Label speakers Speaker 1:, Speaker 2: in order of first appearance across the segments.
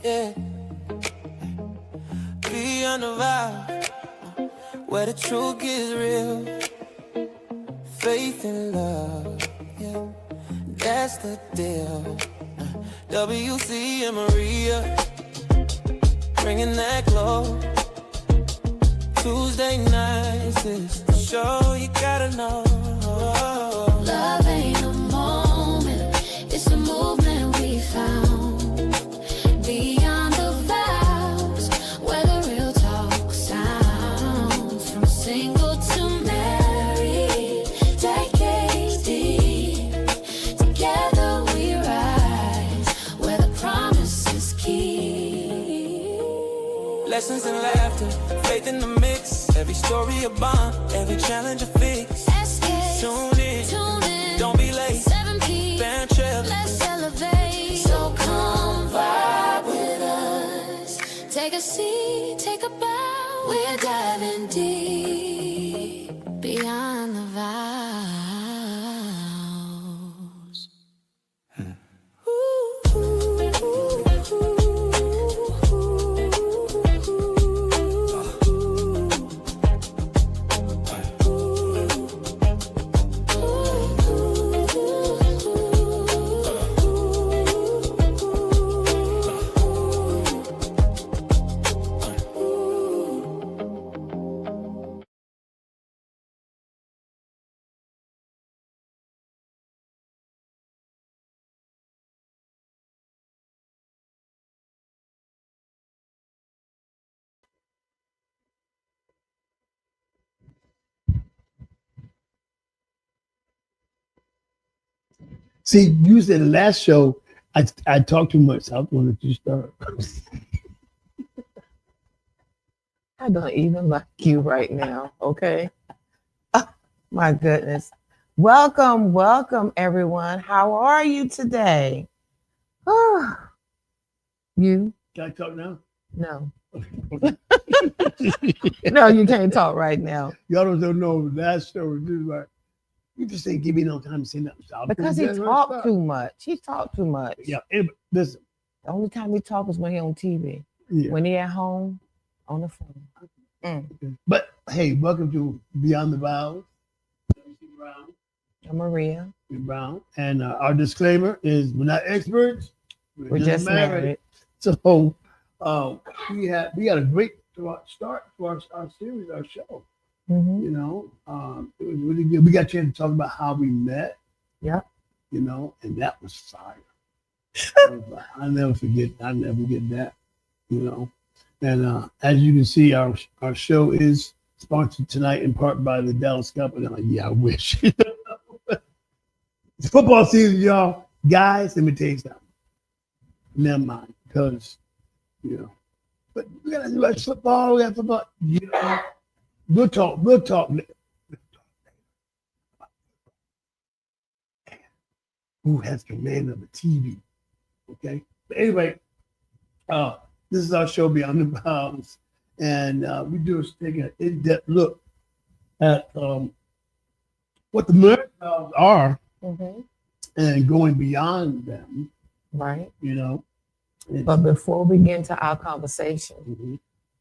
Speaker 1: yeah. Beyond the vows, where the truth gets real. Faith and love, yeah, that's the deal. WC and Maria, bringing that glow. Tuesday nights is the show you gotta know.
Speaker 2: Love ain't a moment, it's a movement we found. Beyond the vows, where the real talk sounds. From single to married, decades deep. Together we rise, where the promise is key.
Speaker 1: Lessons in laughter, faith in the mix. Every story a bond, every challenge a fix.
Speaker 2: SKST,
Speaker 1: Tune in, don't be late.
Speaker 2: 7 p.m.
Speaker 1: Band trip,
Speaker 2: Let's elevate. So come vibe with us. Take a seat, take a bow. We're diving deep beyond the vows.
Speaker 3: See, you said the last show I talked too much. So I wanted to start.
Speaker 4: I don't even like you right now, okay? Oh, my goodness. Welcome, everyone. How are you today? Oh, you?
Speaker 3: Can I talk now?
Speaker 4: No. No, you can't talk right now.
Speaker 3: Y'all don't know last show was just like, you just ain't give me no time to say nothing. So
Speaker 4: Because he talked too much. He talked too much.
Speaker 3: Yeah, listen.
Speaker 4: The only time he talks is when he on TV.
Speaker 3: Yeah.
Speaker 4: When he at home, on the phone.
Speaker 3: But hey, welcome to Beyond the Vows.
Speaker 4: I'm Maria.
Speaker 3: Brown. And our disclaimer is we're not experts.
Speaker 4: We're just married.
Speaker 3: So we got a great start to our series, our show.
Speaker 4: Mm-hmm.
Speaker 3: You know, it was really good. We got a chance to talk about how we met.
Speaker 4: Yeah.
Speaker 3: You know, and that was fire. I'll never forget that. You know, and as you can see, our show is sponsored tonight in part by the Dallas Cowboys. Yeah, I wish. It's football season, y'all. Guys, let me tell you something. Never mind, because you know, but we gotta do like football. We got football. You know, we'll talk. Who has command of the TV? Okay. But anyway, this is our show Beyond the Vows, and we do is take an in-depth look at what the marriage vows are, and going beyond them.
Speaker 4: Right.
Speaker 3: You know.
Speaker 4: But before we get into our conversation,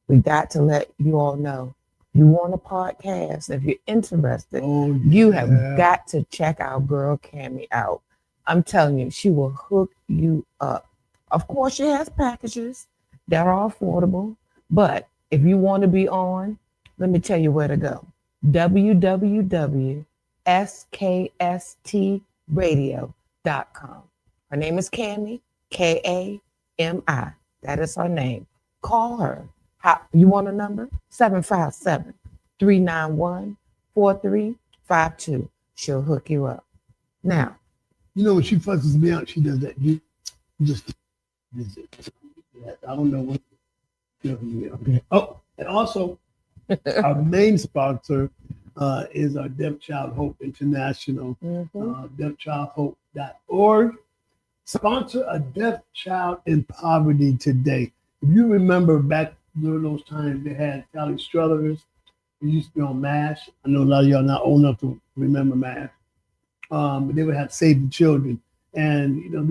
Speaker 4: we got to let you all know. You want a podcast? If you're interested, you have got to check our girl Cammie out. I'm telling you, she will hook you up. Of course, she has packages that are affordable. But if you want to be on, let me tell you where to go. www.skstradio.com. Her name is Cammie, Kami. That is her name. Call her. You want a number? 757-391-4352. She'll hook you up. Now,
Speaker 3: you know when she fusses me out, she does that. You just visit. I don't know what. Okay. Oh, and also our main sponsor is our Deaf Child Hope International. DeafChildHope.org. Sponsor a deaf child in poverty today. If you remember back during those times, they had Sally Struthers. We used to be on MASH. I know a lot of y'all not old enough to remember MASH. But they would have Save the Children. And, you know,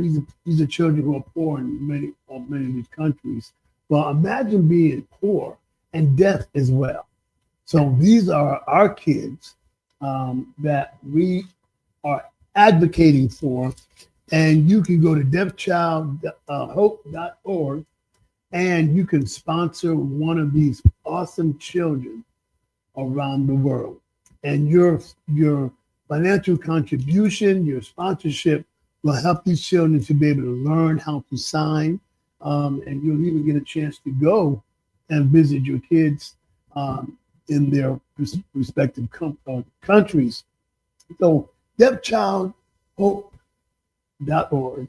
Speaker 3: these are children who are poor in many many of these countries. Well, imagine being poor and deaf as well. So these are our kids that we are advocating for. And you can go to deafchildhope.org and you can sponsor one of these awesome children around the world. And your financial contribution, your sponsorship will help these children to be able to learn how to sign. And you'll even get a chance to go and visit your kids in their respective countries. So deafchildhope.org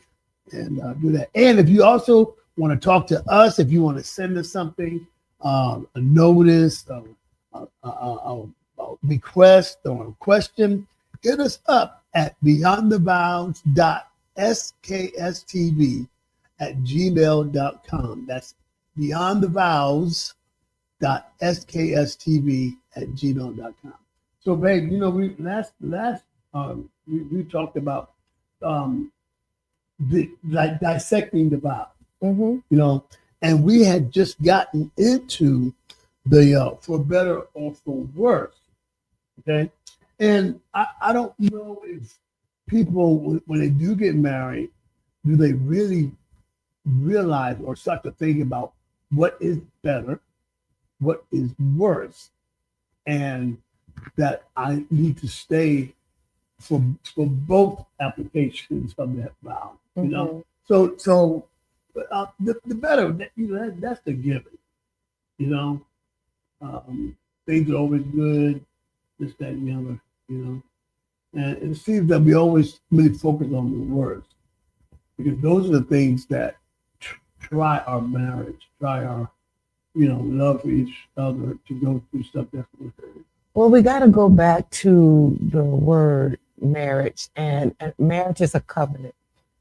Speaker 3: and do that. And if you also want to talk to us, if you want to send us something, a notice, a request or a question, hit us up at beyondthevows.skstv@gmail.com. That's beyondthevows.skstv@gmail.com. So, babe, you know, we talked about dissecting the vow, you know, and we had just gotten into the for better or for worse. Okay. And I don't know if people, when they do get married, do they really realize or start to think about what is better, what is worse, and that I need to stay for both applications of that vow, you know? So the better, you know, that's the given, you know? Things are always good, this, that, and the other, you know? And it seems that we always really focus on the worst, because those are the things that try our marriage, try our, you know, love for each other to go through stuff that's worth it.
Speaker 4: Well, we got to go back to the word marriage, and marriage is a covenant.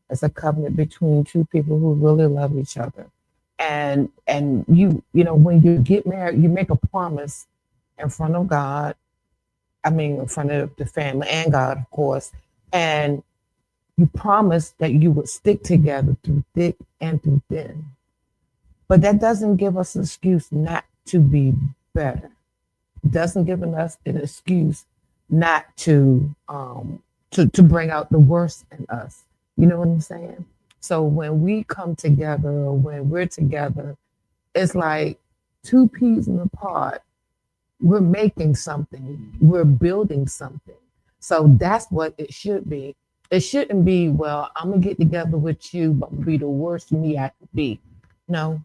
Speaker 4: It's a covenant between two people who really love each other. And you know, when you get married, you make a promise in front of God. I mean, in front of the family and God, of course. And you promise that you would stick together through thick and through thin. But that doesn't give us an excuse not to be better. It doesn't give us an excuse not to bring out the worst in us. You know what I'm saying? So when we come together, or when we're together, it's like two peas in a pod. We're making something. We're building something. So that's what it should be. It shouldn't be, well, I'm going to get together with you, but I'm going to be the worst me I could be. No,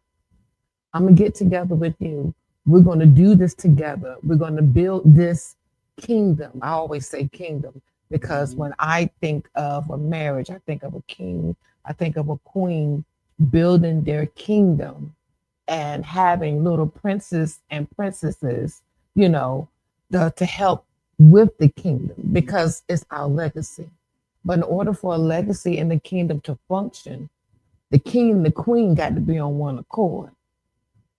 Speaker 4: I'm going to get together with you. We're going to do this together. We're going to build this kingdom. I always say kingdom, because when I think of a marriage, I think of a king, I think of a queen building their kingdom and having little princes and princesses, you know, to help with the kingdom, because it's our legacy. But in order for a legacy in the kingdom to function, the king and the queen got to be on one accord,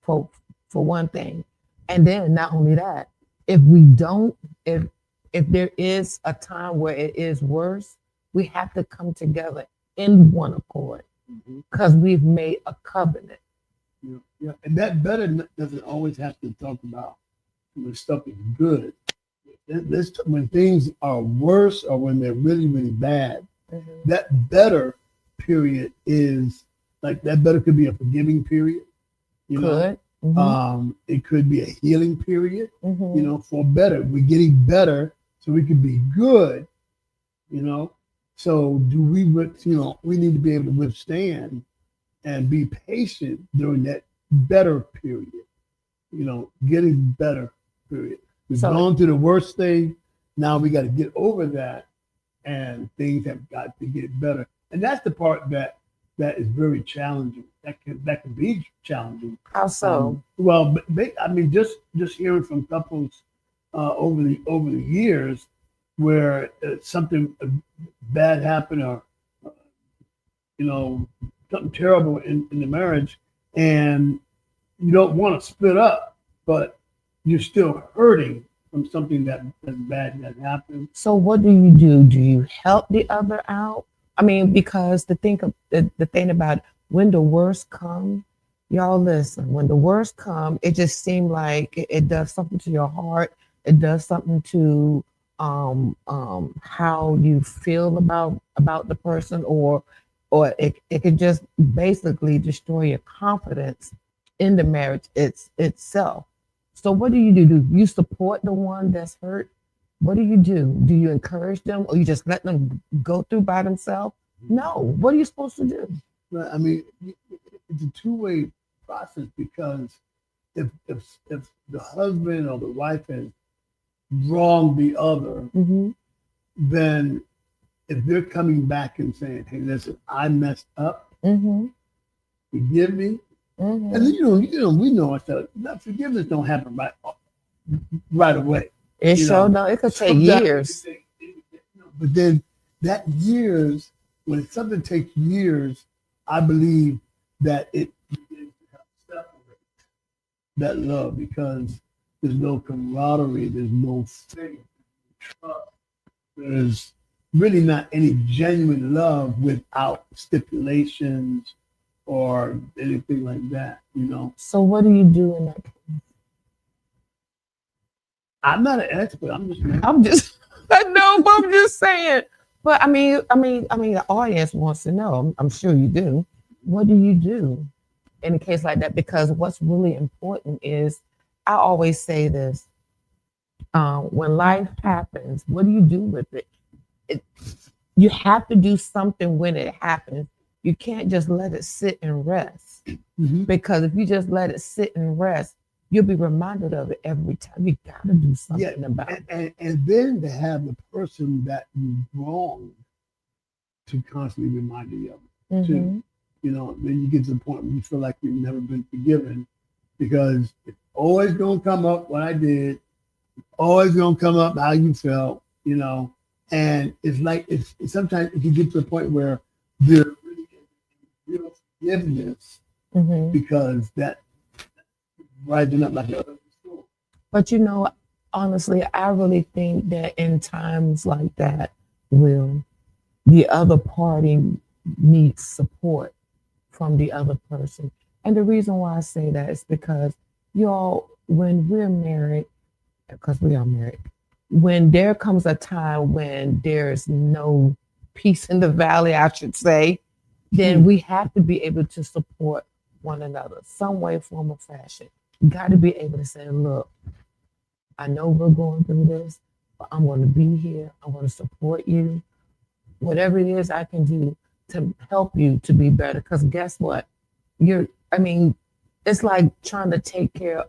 Speaker 4: for one thing. And then not only that, if we don't, if there is a time where it is worse, we have to come together in one accord, because we've made a covenant.
Speaker 3: Yeah, and that better doesn't always have to talk about when stuff is good. When things are worse or when they're really, really bad, that better period is like, that better could be a forgiving period. You know? It could be a healing period, you know, for better. We're getting better so we can be good, you know. So do we, you know, we need to be able to withstand and be patient during that better period, you know, getting better period. We've gone through the worst thing. Now we got to get over that, and things have got to get better. And that's the part that is very challenging. That can be challenging.
Speaker 4: How so?
Speaker 3: Well, I mean, just hearing from couples over the years where something bad happened, or you know, something terrible in the marriage, and you don't want to split up, but you're still hurting from something that's bad that happened.
Speaker 4: So what do you do? Do you help the other out? I mean, because the thing about it, when the worst come, y'all listen, when the worst come, it just seemed like it does something to your heart. It does something to how you feel about the person, or it could just basically destroy your confidence in the marriage itself. So what do? Do you support the one that's hurt? What do? Do you encourage them, or you just let them go through by themselves? No. What are you supposed to do?
Speaker 3: But I mean, it's a two-way process, because if the husband or the wife has wronged the other, then if they're coming back and saying, "Hey, listen, I messed up, forgive me," and then, we know ourselves. That forgiveness don't happen right away.
Speaker 4: It sure don't. It could take years.
Speaker 3: But then that years, when something takes years, I believe that it begins to help separate that love, because there's no camaraderie, there's no faith, trust. There's really not any genuine love without stipulations or anything like that,
Speaker 4: So what do you do in that case?
Speaker 3: I'm not an expert. I'm
Speaker 4: just I know, but I'm just saying. But I mean, the audience wants to know. I'm sure you do. What do you do in a case like that? Because what's really important is, I always say this: when life happens, what do you do with it? You have to do something when it happens. You can't just let it sit and rest. Because if you just let it sit and rest, you'll be reminded of it every time. You got to do something about it.
Speaker 3: And then to have the person that you wronged to constantly remind you of it, too. Then you get to the point where you feel like you've never been forgiven, because it's always going to come up what I did, always going to come up how you felt, and it's like, it's sometimes if you get to the point where there really is real forgiveness, because that rising up like a storm.
Speaker 4: But honestly, I really think that in times like that, the other party needs support from the other person. And the reason why I say that is because, when we're married, because we are married, when there comes a time when there's no peace in the valley, I should say, then we have to be able to support one another, some way, form, or fashion. You got to be able to say, look, I know we're going through this, but I'm going to be here. I want to support you. Whatever it is I can do to help you to be better. Because guess what? It's like trying to take care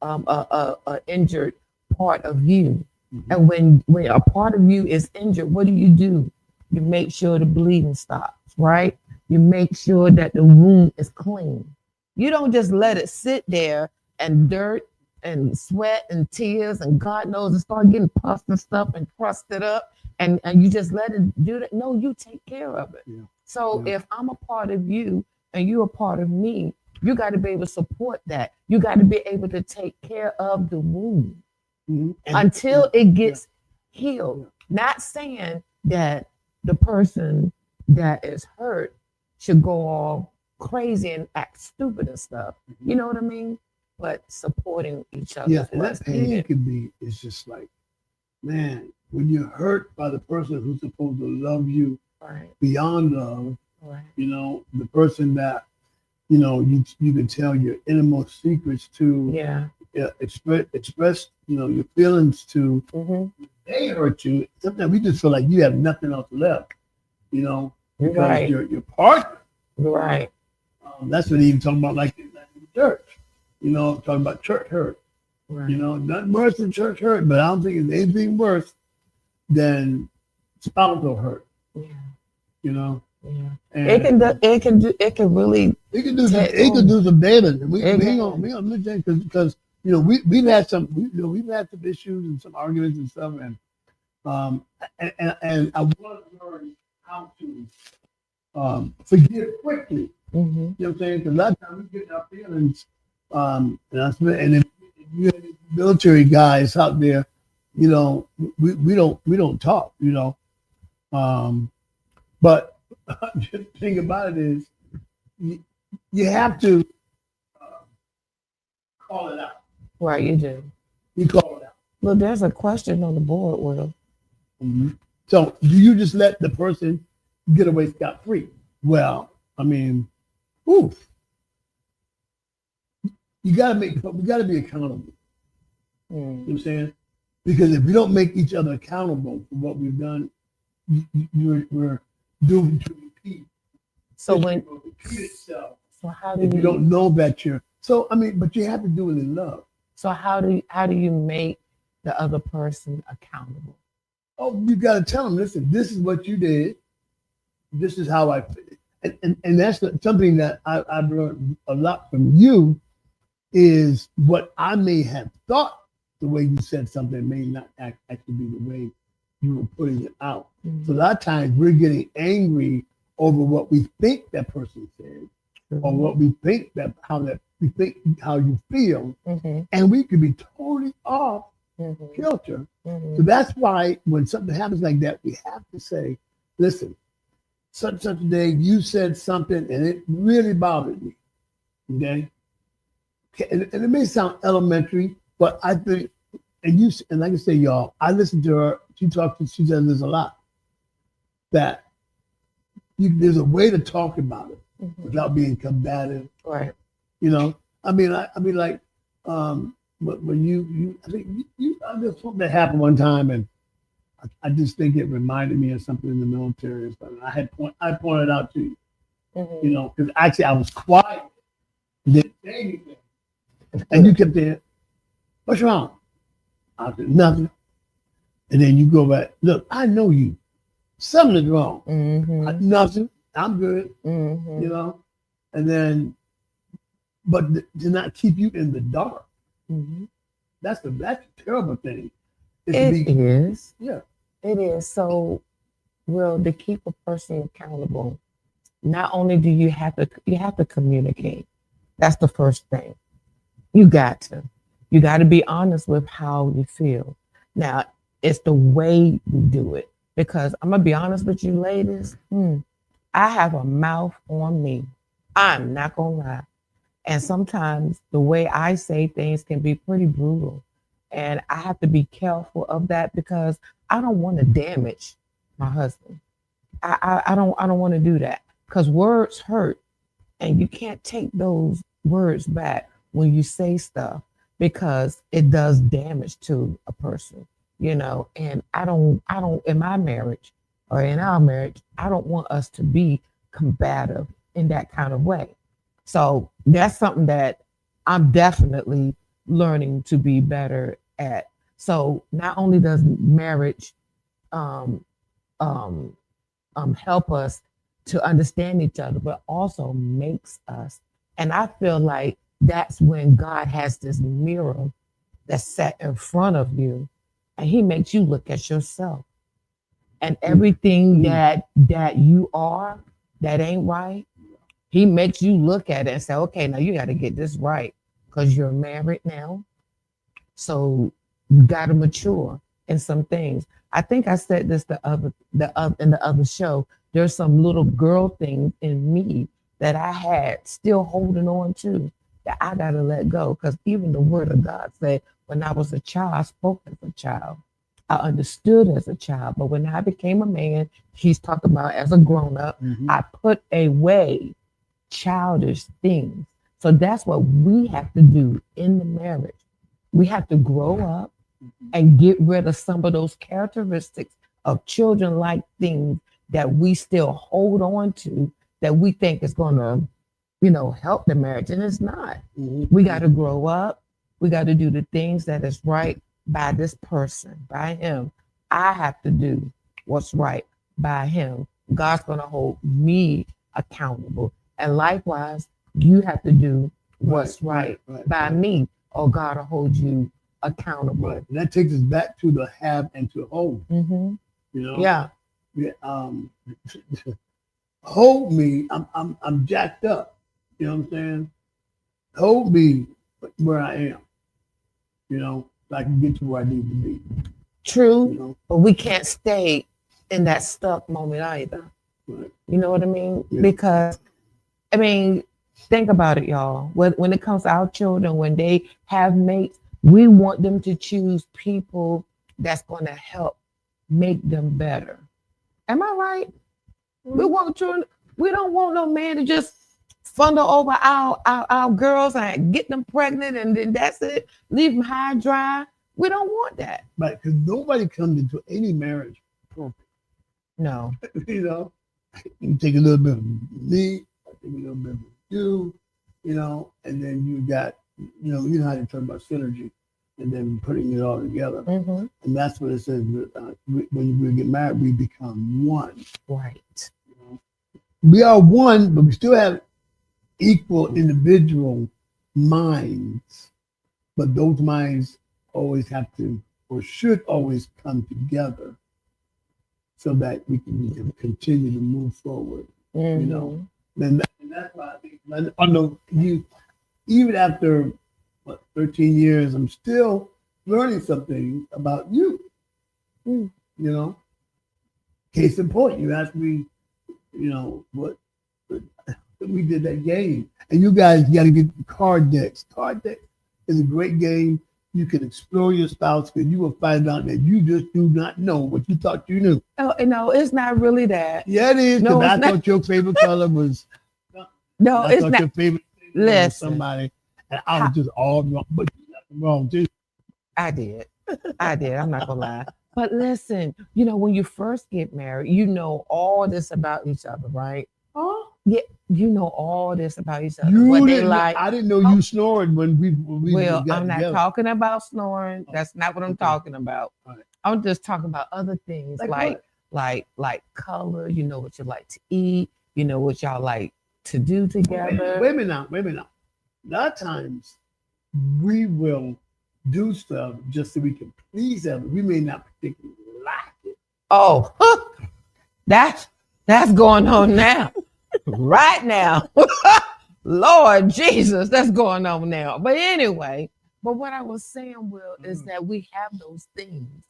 Speaker 4: of a injured part of you. And when a part of you is injured, what do? You make sure the bleeding stops, right? You make sure that the wound is clean. You don't just let it sit there and dirt and sweat and tears and God knows it start getting pus and stuff and crusted up, and you just let it do that. No, you take care of it. So if I'm a part of you and you're a part of me, you got to be able to support that. You got to be able to take care of the wound until it gets healed. Not saying that the person that is hurt should go all crazy and act stupid and stuff. You know what I mean? But supporting each other.
Speaker 3: Yeah, and that pain it's just like, man, when you're hurt by the person who's supposed to love you beyond love, the person that, you can tell your innermost secrets to, express, your feelings to, they hurt you. Sometimes we just feel like you have nothing else left, because your partner.
Speaker 4: Right.
Speaker 3: That's what he even talking about, like in church. Talking about church hurt.
Speaker 4: Right.
Speaker 3: Nothing worse than church hurt, but I don't think it's anything worse than spousal hurt.
Speaker 4: Yeah.
Speaker 3: And
Speaker 4: it can really.
Speaker 3: It can do some damage. We ain't gonna miss that because we've had some issues and some arguments and stuff, and I want to learn how to forgive quickly. You know what I'm saying? Because a lot of times we get our feelings, and if you have military guys out there, we don't talk, but the thing about it is, you have to call it out.
Speaker 4: Right, you do.
Speaker 3: You call it out.
Speaker 4: Look, there's a question on the board, Will.
Speaker 3: Mm-hmm. So do you just let the person get away scot-free? Well, I mean, oof. We gotta be accountable. You know what I'm saying? Because if we don't make each other accountable for what we've done, we're doomed to repeat.
Speaker 4: So
Speaker 3: repeat itself.
Speaker 4: So how do
Speaker 3: if you don't know that you're but you have to do it in love.
Speaker 4: So how do you make the other person accountable?
Speaker 3: Oh, you got to tell them, listen, this is what you did. This is how I feel. And that's something that I've learned a lot from you is what I may have thought the way you said something may not actually be the way you were putting it out. Mm-hmm. So a lot of times we're getting angry over what we think that person said, mm-hmm. or what we think how you feel, mm-hmm. and we could be totally off kilter. Mm-hmm. So that's why when something happens like that, we have to say, listen, such a day you said something and it really bothered me. Okay? And it may sound elementary, but I think, and like I say, y'all, I listen to her. She says this a lot. That there's a way to talk about it mm-hmm. without being combative.
Speaker 4: Right.
Speaker 3: You know, I mean, like, when there's something that happened one time, and I just think it reminded me of something in the military. But I pointed out to you, mm-hmm. you know, because actually I was quiet, didn't say anything, and you kept there. What's wrong? I said nothing, and then you go back. Look, I know you. Something is wrong. Mm-hmm. Nothing. I'm good. Mm-hmm. You know, and then, but to not keep you in the dark. Mm-hmm. That's a terrible thing.
Speaker 4: It is.
Speaker 3: Yeah.
Speaker 4: It is. So, Will, to keep a person accountable, not only do you have to communicate. That's the first thing. You got to be honest with how you feel. Now, it's the way we do it. Because I'm gonna be honest with you, ladies, I have a mouth on me. I'm not gonna lie. And sometimes the way I say things can be pretty brutal. And I have to be careful of that because I don't want to damage my husband. I don't want to do that because words hurt and you can't take those words back when you say stuff because it does damage to a person, you know, and I don't in my marriage or in our marriage, I don't want us to be combative in that kind of way. So that's something that I'm definitely learning to be better at. So not only does marriage help us to understand each other, but also makes us. And I feel like that's when God has this mirror that's set in front of you, and He makes you look at yourself. And everything that you are that ain't right, He makes you look at it and say, okay, now you got to get this right because you're married now. So you got to mature in some things. I think I said this in the other show. There's some little girl thing in me that I had still holding on to that I got to let go. Because even the Word of God said, when I was a child, I spoke as a child. I understood as a child. But when I became a man, He's talking about as a grown-up, I put away childish things. So that's what we have to do in the marriage. We have to grow up and get rid of some of those characteristics of children-like things that we still hold on to that we think is going to, help the marriage. And it's not. We got to grow up. We got to do the things that is right by this person, by him. I have to do what's right by him. God's going to hold me accountable. And likewise, you have to do what's right by me, or God will hold you accountable.
Speaker 3: Right. And that takes us back to the have and to hold.
Speaker 4: Yeah.
Speaker 3: Hold me. I'm jacked up. You know what I'm saying? Hold me where I am. So I can get to where I need to be.
Speaker 4: True, but we can't stay in that stuck moment either.
Speaker 3: Right.
Speaker 4: You know what I mean?
Speaker 3: Yeah.
Speaker 4: Because I mean, think about it, y'all. When it comes to our children, when they have mates, we want them to choose people that's going to help make them better. Am I right? We want children. We don't want no man to just funnel over our girls and get them pregnant and then that's it. Leave them high and dry. We don't want that.
Speaker 3: Right, because nobody comes into any marriage perfect.
Speaker 4: No.
Speaker 3: You know, you take a little bit of me, I take a little bit of you, you know, and then you got, you know how they talk about synergy, and then putting it all together.
Speaker 4: Mm-hmm.
Speaker 3: And that's what it says. When we get married, we become one.
Speaker 4: Right.
Speaker 3: You know? We are one, but we still have equal individual minds. But those minds always have to, or should always come together so that we can continue to move forward.
Speaker 4: Mm-hmm.
Speaker 3: You know, and that's why I think, I know you, even after 13 years, I'm still learning something about you. You know, case in point, you asked me, you know, what we did that game, and you guys got to get card decks. Card deck is a great game. You can explore your spouse, because you will find out that you just do not know what you thought you knew.
Speaker 4: Oh, no, it's not really that.
Speaker 3: Yeah, it is.
Speaker 4: No,
Speaker 3: I thought your favorite color was.
Speaker 4: No,
Speaker 3: I
Speaker 4: it's
Speaker 3: thought
Speaker 4: not.
Speaker 3: your favorite
Speaker 4: Listen,
Speaker 3: was somebody, and I was just all wrong. But you're not wrong too.
Speaker 4: I did. I'm not gonna lie. But listen, you know, when you first get married, you know all this about each other, right?
Speaker 3: Huh?
Speaker 4: Yeah, you know all this about each other.
Speaker 3: You
Speaker 4: What they
Speaker 3: didn't,
Speaker 4: like.
Speaker 3: I didn't know you snored when we
Speaker 4: Well,
Speaker 3: got
Speaker 4: I'm not
Speaker 3: together.
Speaker 4: talking about snoring. That's not what I'm
Speaker 3: Okay.
Speaker 4: talking about.
Speaker 3: All right.
Speaker 4: I'm just talking about other things
Speaker 3: Like
Speaker 4: like color. You know what you like to eat. You know what y'all like to do together.
Speaker 3: Wait a minute now. A lot of times we will do stuff just so we can please others. We may not particularly like it.
Speaker 4: Oh, that's going on now, right now. Lord Jesus, that's going on now. But anyway, but what I was saying, Will, is that we have those things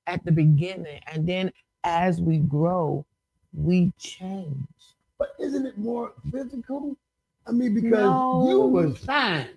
Speaker 4: at the beginning, and then as we grow, we change.
Speaker 3: But isn't it more physical? I mean, because
Speaker 4: No.
Speaker 3: you was fine.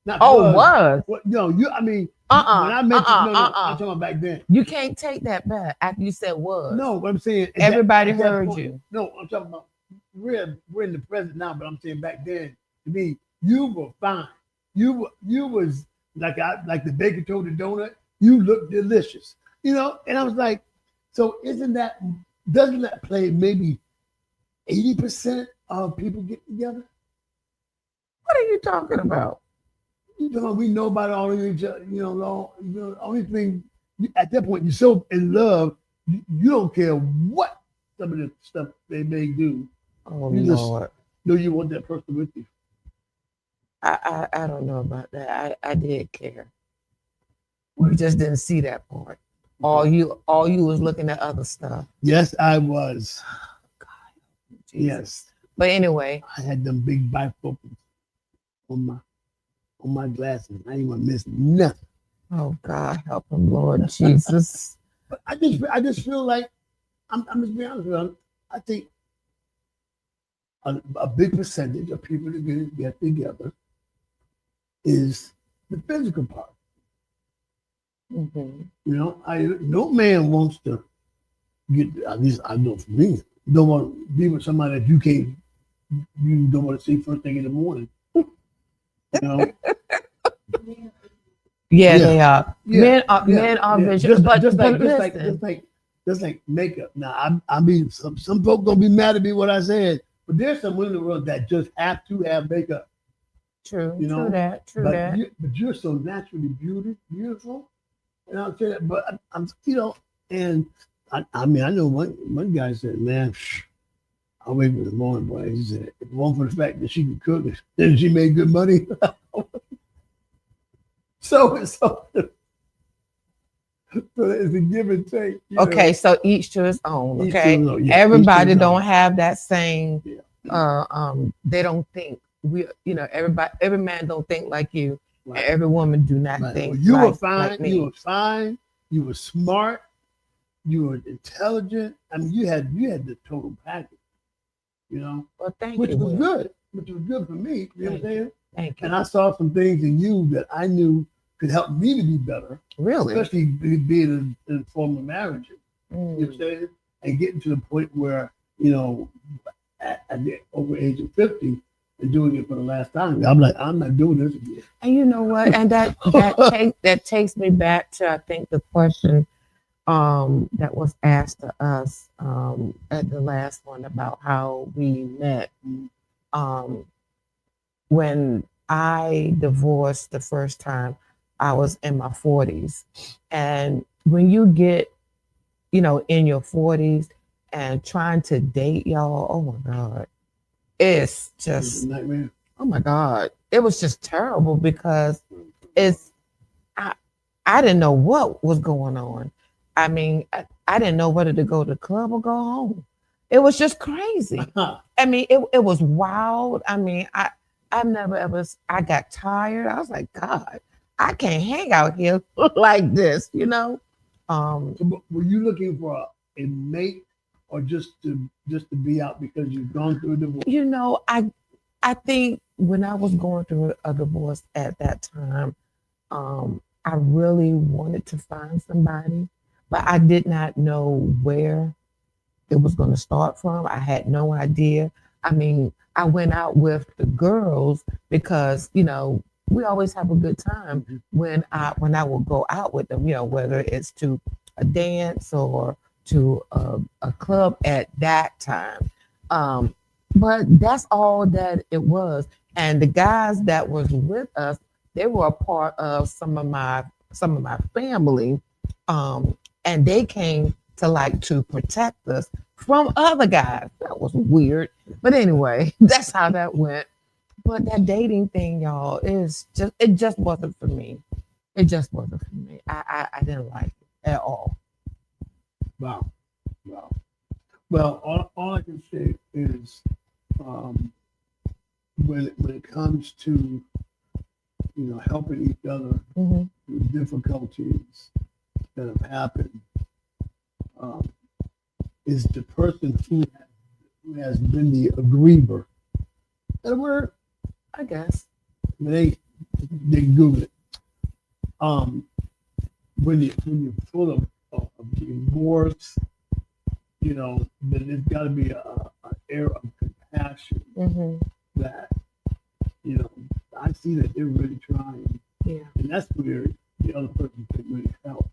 Speaker 3: Not
Speaker 4: Was.
Speaker 3: What, no, you. I mean, when I met you, I'm talking about back then.
Speaker 4: You can't take that back after you said was.
Speaker 3: No, what I'm saying.
Speaker 4: Everybody
Speaker 3: at that
Speaker 4: heard
Speaker 3: point,
Speaker 4: you.
Speaker 3: No, I'm talking about we're in the present now, but I'm saying back then, to me, you were fine. You was like the baker told the donut. You look delicious, you know. And I was like, so doesn't that play maybe 80% of people get together?
Speaker 4: What are you talking about?
Speaker 3: You know, we know about all of each other. You know, the only thing at that point you're so in love, you don't care what some of the stuff they may do.
Speaker 4: Oh,
Speaker 3: you
Speaker 4: Lord.
Speaker 3: just know you want that person with you.
Speaker 4: I don't know about that. I did care. We just didn't see that part. All you was looking at other stuff.
Speaker 3: Yes, I was.
Speaker 4: God, Jesus.
Speaker 3: Yes.
Speaker 4: But anyway,
Speaker 3: I had them big bifocals on my glasses. I didn't want to miss nothing.
Speaker 4: oh God, help him, Lord Jesus.
Speaker 3: But I just feel like I'm just being honest with you. I think a big percentage of people that get together is the physical part.
Speaker 4: Mm-hmm.
Speaker 3: You know, no man wants to get, at least I know for me, don't want to be with somebody that you don't want to see first thing in the morning. You know?
Speaker 4: Yeah, they are.
Speaker 3: Yeah,
Speaker 4: Men are visual, but
Speaker 3: just
Speaker 4: listen.
Speaker 3: like makeup. Now, I mean, some folks gonna be mad at me what I said, but there's some women in the world that just have to have makeup.
Speaker 4: True,
Speaker 3: you know?
Speaker 4: true that.
Speaker 3: But you're so naturally beautiful, and I'll say that. But I'm, you know, and I mean, I know one guy said, "Man, I'll wait for the morning, boy." He said, "If it weren't for the fact that she could cook, then she made good money." So it's a give and take.
Speaker 4: Okay, so each to his own.
Speaker 3: Each
Speaker 4: Okay,
Speaker 3: to his own, yeah,
Speaker 4: everybody
Speaker 3: each to his
Speaker 4: don't
Speaker 3: own.
Speaker 4: have that same.
Speaker 3: Yeah.
Speaker 4: They don't think every man don't think like you.
Speaker 3: Right.
Speaker 4: And every woman do not
Speaker 3: Right.
Speaker 4: think.
Speaker 3: Well, you
Speaker 4: like,
Speaker 3: were fine.
Speaker 4: like me.
Speaker 3: You were fine. You were smart. You were intelligent. I mean, you had the total package. You know,
Speaker 4: Well, thank
Speaker 3: which
Speaker 4: you.
Speaker 3: was
Speaker 4: Will.
Speaker 3: good. which was good for me. You know what I'm saying?
Speaker 4: Thank you.
Speaker 3: And I saw some things in you that I knew could help me to be better.
Speaker 4: Really?
Speaker 3: Especially being in former marriages. You know what I'm saying? And getting to the point where, you know, at the over age of 50 and doing it for the last time. I'm like, I'm not doing this again.
Speaker 4: And you know what? And that takes me back to, I think, the question that was asked to us at the last one about how we met. When I divorced the first time, I was in my 40s. And when you get, you know, in your 40s and trying to date, y'all, oh my God, it's just
Speaker 3: a nightmare.
Speaker 4: Oh my God, it was just terrible because I didn't know what was going on. I mean, I didn't know whether to go to the club or go home. It was just crazy. I mean, it was wild. I mean, I've never ever, I got tired. I was like, God, I can't hang out here like this, you know?
Speaker 3: So were you looking for a mate or just to be out because you've gone through a divorce?
Speaker 4: You know, I think when I was going through a divorce at that time, I really wanted to find somebody, but I did not know where it was going to start from. I had no idea. I mean, I went out with the girls because, you know, we always have a good time when I will go out with them, you know, whether it's to a dance or to a club at that time. But that's all that it was. And the guys that was with us, they were a part of some of my family. And they came to protect us from other guys. That was weird. But anyway, that's how that went. But that dating thing, y'all, it just wasn't for me. It just wasn't for me. I didn't like it at all.
Speaker 3: Wow. Well, all I can say is when it comes to, you know, helping each other with difficulties that have happened, is the person who has been the aggriever. Is that a word?
Speaker 4: I guess.
Speaker 3: They Google it. When you're full of remorse, you know, then there's got to be an air of compassion that, you know, I see that they're really trying.
Speaker 4: Yeah.
Speaker 3: And that's where the other person can really help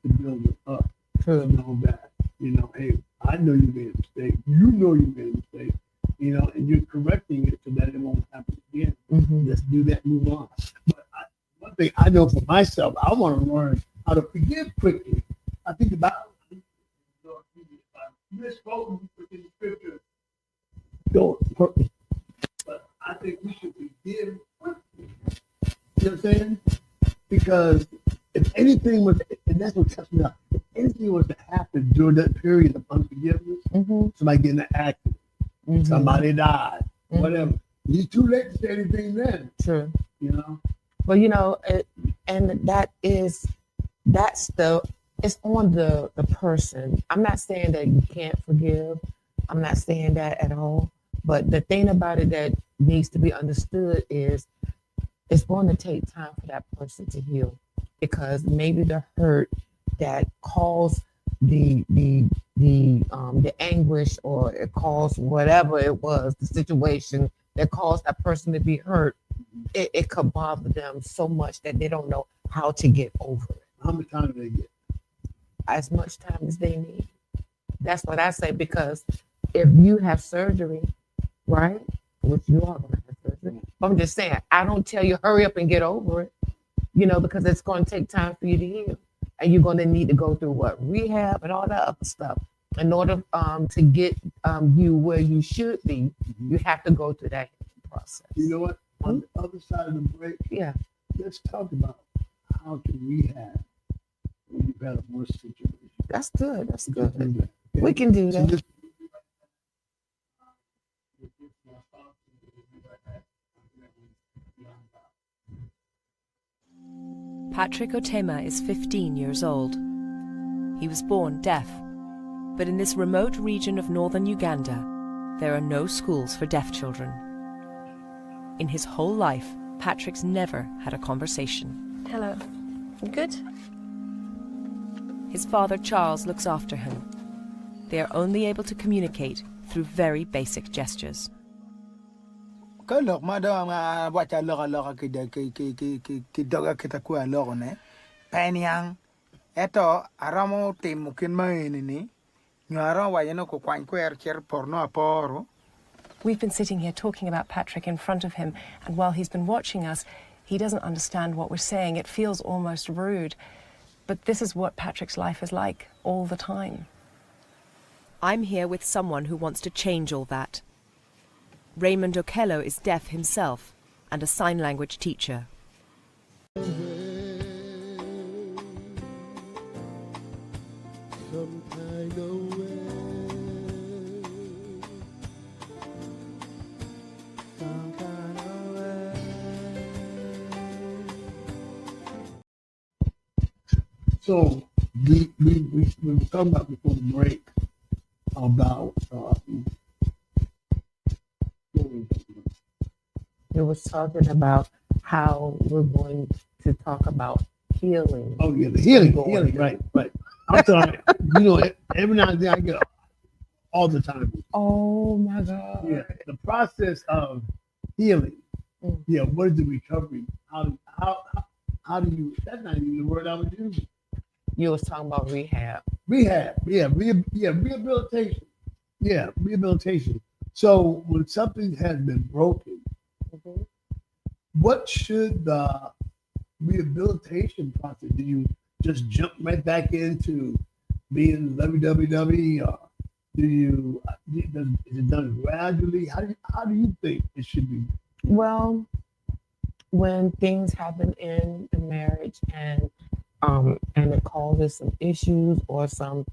Speaker 3: to build it up.
Speaker 4: True.
Speaker 3: To know that, you know, hey, I know you made a mistake. You know you made a mistake. You know, and you're correcting it so that it won't happen again. Let's do that, move on. But one thing I know for myself, I want to learn how to forgive quickly. I think about misquoting in the scripture. Don't hurt me. But I think we should forgive quickly. You know what I'm saying? Because if anything was, and that's what touched me up, if anything was to happen during that period of unforgiveness, somebody getting an accident, somebody died, whatever. It's too late to say anything then.
Speaker 4: True.
Speaker 3: You know?
Speaker 4: Well, you know, it's on the person. I'm not saying that you can't forgive. I'm not saying that at all. But the thing about it that needs to be understood is it's going to take time for that person to heal, because maybe the hurt that caused the anguish, or it caused whatever it was, the situation that caused that person to be hurt, it could bother them so much that they don't know how to get over it.
Speaker 3: How much time do they get?
Speaker 4: As much time as they need. That's what I say, because if you have surgery, right, which you are going to have surgery, but I'm just saying, I don't tell you hurry up and get over it, you know, because it's going to take time for you to heal. And you're going to need to go through rehab and all that other stuff. In order to get you where you should be, you have to go through that process.
Speaker 3: You know what? On the other side of the break, let's talk about how to rehab when you've had a worse situation.
Speaker 4: That's good. That's good.
Speaker 3: Okay?
Speaker 4: We can do that.
Speaker 3: So
Speaker 5: Patrick Otema is 15 years old. He was born deaf, but in this remote region of northern Uganda, there are no schools for deaf children. In his whole life, Patrick's never had a conversation.
Speaker 6: Hello. Good?
Speaker 5: His father, Charles, looks after him. They are only able to communicate through very basic gestures.
Speaker 7: Cái lộc mà đó mà bắt cha lộc cái doga kita kuat lộc này, penyang, itu aramo tim mungkin main ini, nyara wajano ko kuan kuer cer porno aporo.
Speaker 6: We've been sitting here talking about Patrick in front of him, and while he's been watching us, he doesn't understand what we're saying. It feels almost rude. But this is what Patrick's life is like all the time.
Speaker 5: I'm here with someone who wants to change all that. Raymond Okello is deaf himself and a sign language teacher.
Speaker 3: So we were talking about before the break about
Speaker 4: It was talking about how we're going to talk about healing.
Speaker 3: oh yeah, the healing, right. I'm sorry, every now and then I get all the time.
Speaker 4: Oh my God.
Speaker 3: Yeah, the process of healing.
Speaker 4: Mm.
Speaker 3: Yeah, what is the recovery? How do you? That's not even the word I was using.
Speaker 4: You was talking about rehab.
Speaker 3: Rehab, rehabilitation. Yeah, rehabilitation. So when something has been broken,
Speaker 4: Mm-hmm.
Speaker 3: what should the rehabilitation process? Do you just jump right back into being lovey-dovey, or is it done gradually? How do you think it should be?
Speaker 4: Well, when things happen in the marriage and it causes some issues or some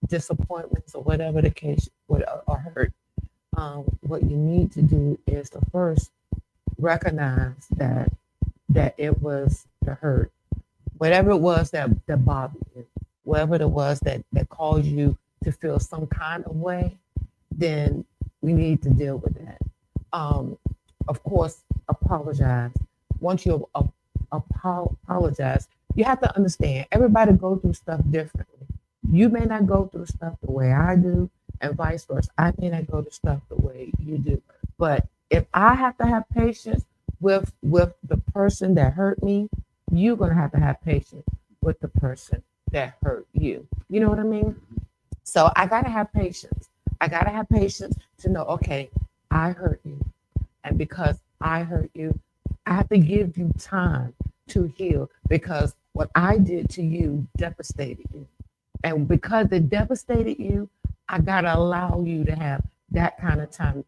Speaker 4: disappointments or whatever the case or hurt, what you need to do is to first recognize that it was the hurt, whatever it was that bothered you, whatever it was that caused you to feel some kind of way, then we need to deal with that. Of course, apologize. Once you apologize, you have to understand everybody goes through stuff differently. You may not go through stuff the way I do, and vice versa. I may not go through stuff the way you do. But if I have to have patience with the person that hurt me, you're gonna have to have patience with the person that hurt you. You know what I mean? So I gotta have patience. I gotta have patience to know, okay, I hurt you. And because I hurt you, I have to give you time to heal, because what I did to you devastated you. And because it devastated you, I gotta allow you to have that kind of time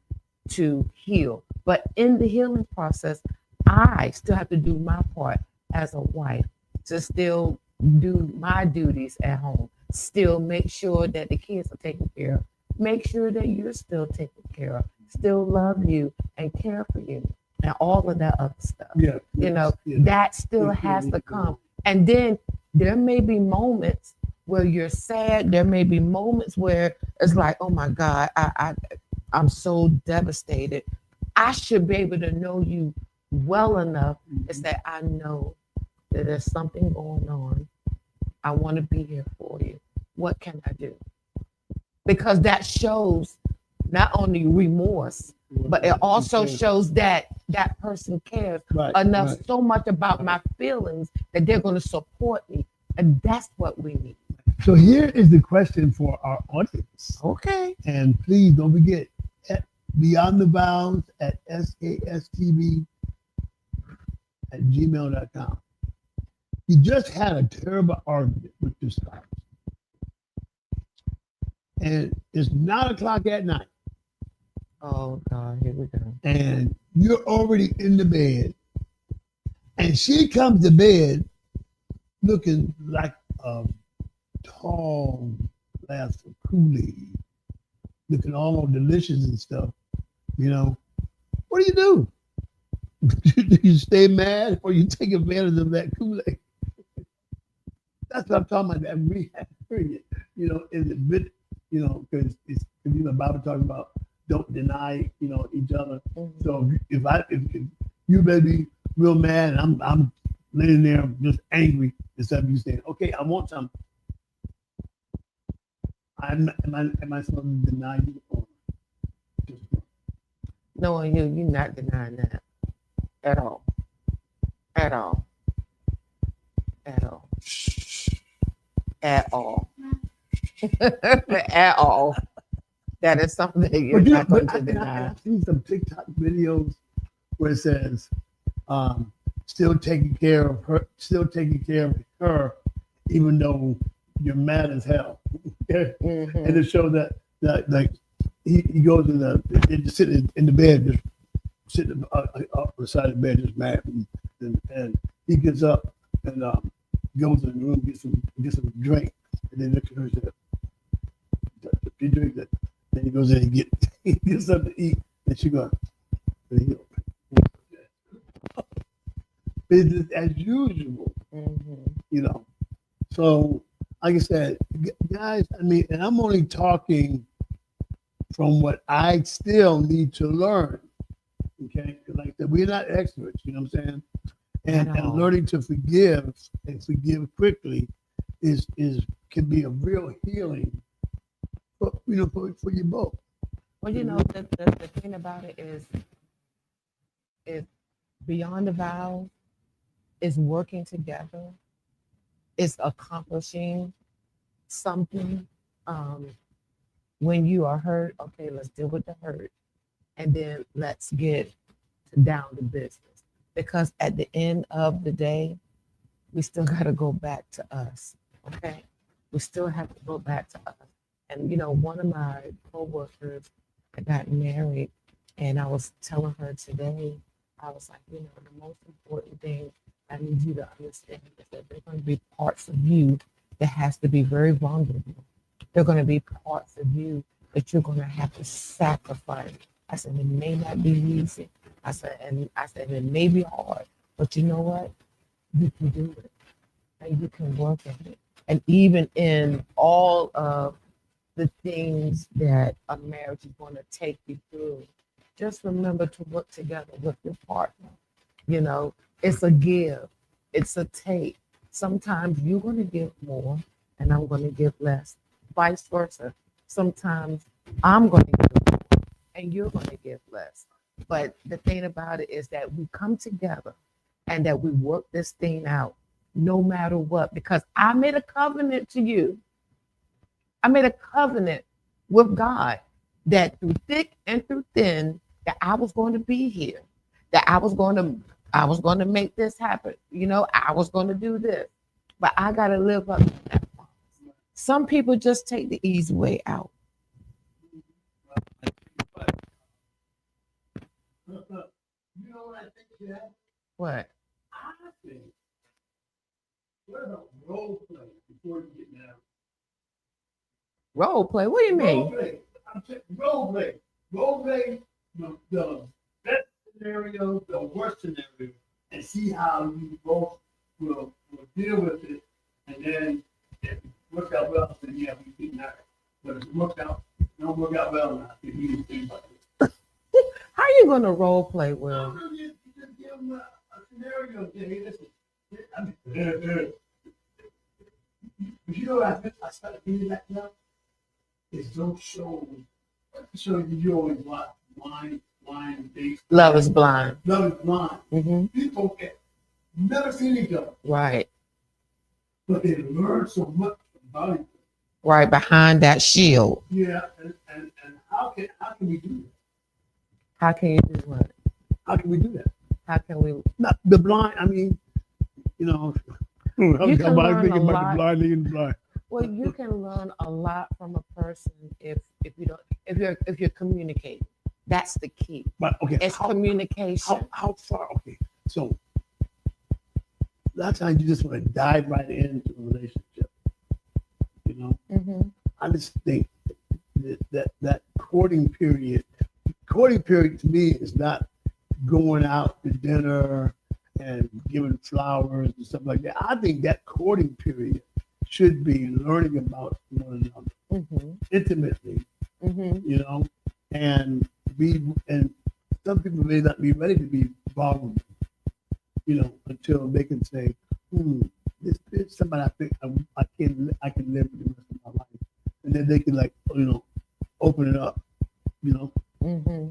Speaker 4: to heal. But in the healing process, I still have to do my part as a wife to still do my duties at home, still make sure that the kids are taken care of, make sure that you're still taken care of, still love you and care for you, and all of that other stuff.
Speaker 3: Yeah,
Speaker 4: That still has to come. And then there may be moments where you're sad. There may be moments where it's like, oh my God, I'm so devastated. I should be able to know you well enough is that I know that there's something going on. I want to be here for you. What can I do? Because that shows not only remorse, but it also shows that that person cares enough so much about my feelings that they're going to support me. And that's what we need.
Speaker 3: So here is the question for our audience.
Speaker 4: Okay.
Speaker 3: And please don't forget, Beyond the Vows at skstv@gmail.com. You just had a terrible argument with your spouse. And it's 9:00 at night.
Speaker 4: Oh God, here we go.
Speaker 3: And you're already in the bed. And she comes to bed looking like a tall glass of Kool-Aid, looking all delicious and stuff. What do? Do you stay mad or you take advantage of that Kool-Aid? That's what I'm talking about, that rehab period. Is it bit, because the Bible talks about don't deny, each other.
Speaker 4: Mhm.
Speaker 3: So if you may be real mad and I'm laying there just angry instead of you saying, okay, I want something. Am I supposed to deny you or just
Speaker 4: Knowing you, you're not denying that at all. At all. At all. At all. At all. That is something that you're not going to deny.
Speaker 3: I've seen some TikTok videos where it says, still taking care of her, even though you're mad as hell.
Speaker 4: Mhm.
Speaker 3: And it shows that like he goes they just sitting in the bed, just sitting up beside the bed, just mad, and he gets up and goes in the room, get some drink, and then looks at her and says, "He drinks it." Then he goes in and he gets something to eat, and she goes, business as usual,
Speaker 4: Mhm.
Speaker 3: So, like I said, guys, I mean, and I'm only talking from what I still need to learn. Okay, 'cause like I said, we're not experts. You know what I'm saying? And learning to forgive and forgive quickly can be a real healing for you both.
Speaker 4: Well, the thing about it is beyond the vows, is working together, is accomplishing something. When you are hurt, okay, let's deal with the hurt, and then let's get down to business. Because at the end of the day, we still got to go back to us. Okay, we still have to go back to us. And one of my coworkers got married, and I was telling her today, I was like, the most important thing I need you to understand is that there are going to be parts of you that has to be very vulnerable. There are going to be parts of you that you're going to have to sacrifice. I said, it may not be easy. I said, it may be hard, but you know what? You can do it, and you can work at it. And even in all of the things that a marriage is going to take you through, just remember to work together with your partner. It's a give, it's a take. Sometimes you're going to give more and I'm going to give less, vice versa. Sometimes I'm going to give more and you're going to give less. But the thing about it is that we come together and that we work this thing out no matter what, because I made a covenant to you. I made a covenant with God that through thick and through thin, that I was going to be here, that I was going to make this happen. I was going to do this, but I got to live up to that. Some people just take the easy way out.
Speaker 3: You know what I think, Jack?
Speaker 4: What?
Speaker 3: I think, what about role play before you get married?
Speaker 4: Role play? What do you mean?
Speaker 3: Role play. I'm saying role play. Role play the best scenario, the worst scenario, and see how you both will deal with it. And then if it works out well, then yeah, we get married. But if it works out, don't work out well enough, then you need to think about it.
Speaker 4: How are you going to role play, Will?
Speaker 3: You just give them a scenario. Hey, listen. But you know what I started doing that now? Is those shows. You always watch wine, dates.
Speaker 4: Love is blind.
Speaker 3: Love is blind.
Speaker 4: Mm-hmm.
Speaker 3: People get never seen each other,
Speaker 4: Right.
Speaker 3: but they learn so much about each other.
Speaker 4: Right behind that shield.
Speaker 3: Yeah, and how can we do that?
Speaker 4: How can you do what?
Speaker 3: How can we do that?
Speaker 4: How can we?
Speaker 3: Not the blind. I mean, I'm
Speaker 4: can
Speaker 3: thinking about
Speaker 4: learn a
Speaker 3: the
Speaker 4: lot.
Speaker 3: blind leading the blind.
Speaker 4: Well, you can learn a lot from a person if you're communicating. That's the key.
Speaker 3: But okay,
Speaker 4: It's communication.
Speaker 3: How far? Okay, so a lot of times you just want to dive right into a relationship.
Speaker 4: Mm-hmm.
Speaker 3: I just think that courting period to me is not going out to dinner and giving flowers and stuff like that. I think that courting period should be learning about one another
Speaker 4: Mm-hmm.
Speaker 3: intimately,
Speaker 4: Mm-hmm.
Speaker 3: and some people may not be ready to be vulnerable, until they can say, this is somebody I think I can live with the rest of my life, and then they can open it up,
Speaker 4: Mm-hmm.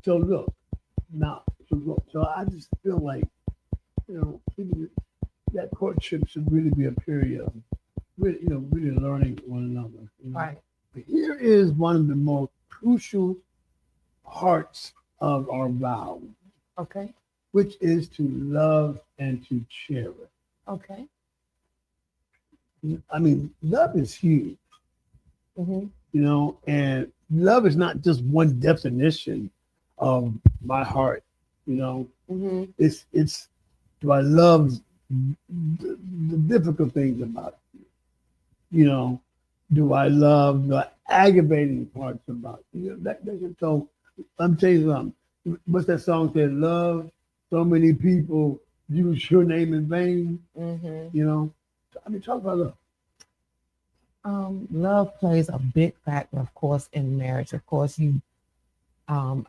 Speaker 3: So look, now, so I just feel like, people, that courtship should really be a period of really learning one another.
Speaker 4: Right.
Speaker 3: But here is one of the most crucial parts of our vow,
Speaker 4: Okay.
Speaker 3: which is to love and to cherish.
Speaker 4: Okay.
Speaker 3: I mean, love is huge,
Speaker 4: Mm-hmm.
Speaker 3: And love is not just one definition of my heart,
Speaker 4: Mm-hmm.
Speaker 3: It's do I love the difficult things about you? Do I love the aggravating parts about so I'm telling you something. What's that song said? Love so many people use your name in vain.
Speaker 4: Mm-hmm.
Speaker 3: I mean, talk about love.
Speaker 4: Love plays a big factor, of course, in marriage. Of course, I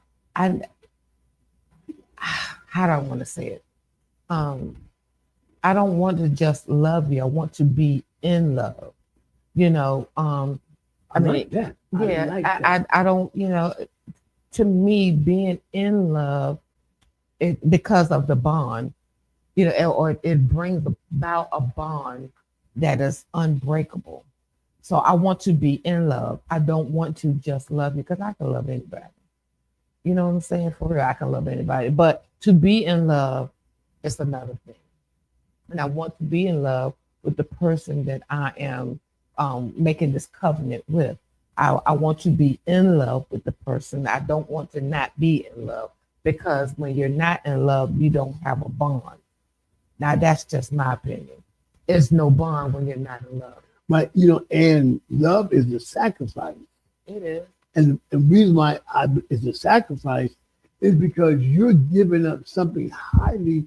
Speaker 4: how do I want to say it? I don't want to just love you. I want to be in love.
Speaker 3: I like that.
Speaker 4: Yeah,
Speaker 3: like that.
Speaker 4: I don't, to me, being in love, because of the bond, or it brings about a bond that is unbreakable. So I want to be in love. I don't want to just love you because I can love anybody. You know what I'm saying? For real, I can love anybody. But to be in love is another thing. And I want to be in love with the person that I am making this covenant with. I want to be in love with the person. I don't want to not be in love, because when you're not in love, you don't have a bond. Now, that's just my opinion. There's no bond when you're not in love.
Speaker 3: Right, and love is the sacrifice.
Speaker 4: It is.
Speaker 3: And the reason why it's a sacrifice is because you're giving up something highly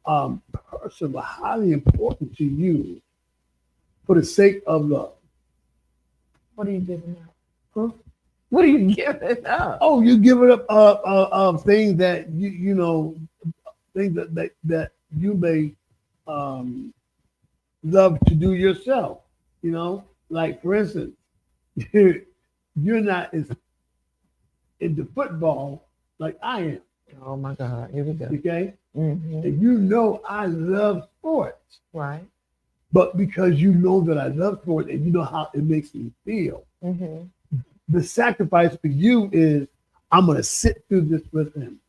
Speaker 3: personal, highly important to you for the sake of love.
Speaker 4: What are you giving up? Huh? What are you giving up?
Speaker 3: Oh, you're giving up things that things that you may love to do yourself. Like for instance, you're not as into football like I am.
Speaker 4: Oh my God, here we go.
Speaker 3: Okay,
Speaker 4: Mm-hmm.
Speaker 3: and I love sports,
Speaker 4: Right.
Speaker 3: but because you know that I love sports and you know how it makes me feel,
Speaker 4: Mm-hmm.
Speaker 3: the sacrifice for you is I'm going to sit through this with him.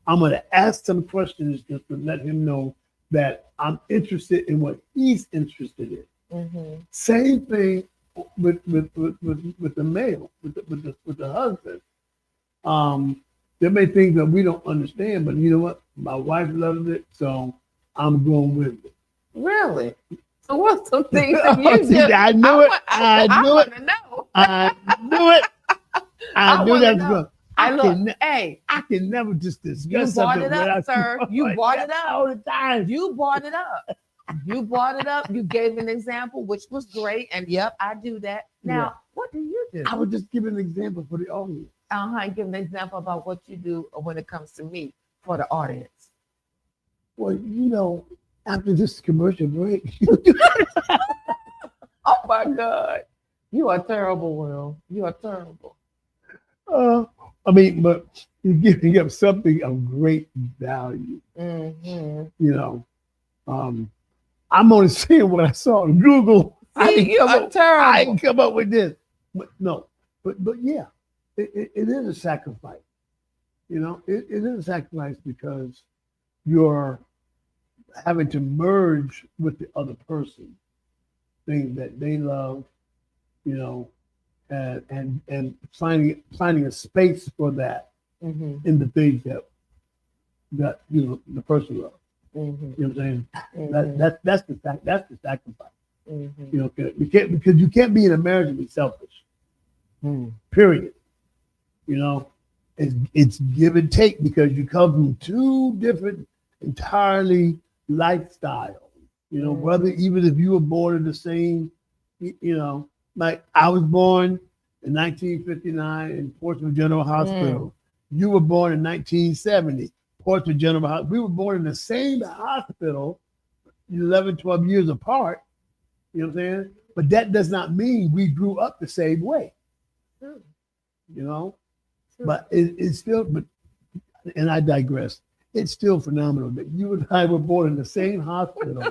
Speaker 3: I'm going to ask some questions just to let him know that I'm interested in what he's interested in.
Speaker 4: Mm-hmm.
Speaker 3: Same thing with the male, with the husband. There may be things that we don't understand, but you know what? My wife loves it, so I'm going with it.
Speaker 4: Really? So what's some things that you
Speaker 3: See,
Speaker 4: do?
Speaker 3: I knew it. I knew it.
Speaker 4: Know.
Speaker 3: I knew it. I knew that was good. I can never just discuss
Speaker 4: You brought
Speaker 3: something
Speaker 4: it up,
Speaker 3: without
Speaker 4: sir. You brought it up
Speaker 3: all the time.
Speaker 4: You brought it up. You brought it up. You gave an example, which was great. And yep, I do that. Now,
Speaker 3: Yeah.
Speaker 4: what do you do?
Speaker 3: I would just give an example for the audience.
Speaker 4: give an example about what you do when it comes to meat for the audience.
Speaker 3: Well, after this commercial break,
Speaker 4: Oh my God. You are terrible, Will. You are terrible.
Speaker 3: but you're giving up something of great value. I'm only saying what I saw on Google. I didn't come up with this. But no, but yeah, it is a sacrifice. It is a sacrifice because you're having to merge with the other person, things that they love, and finding a space for that in the things that the person loves. You know what I'm saying? That's the sacrifice. Because you can't be in a marriage and be selfish. Period. It's give and take because you come from two different entirely lifestyles. Whether even if you were born in the same, like I was born in 1959 in Portsmouth General Hospital. You were born in 1970. Portsmouth General Hospital. We were born in the same hospital, 11, 12 years apart. You know what I'm saying? But that does not mean we grew up the same way. But it's still, and I digress. It's still phenomenal that you and I were born in the same hospital.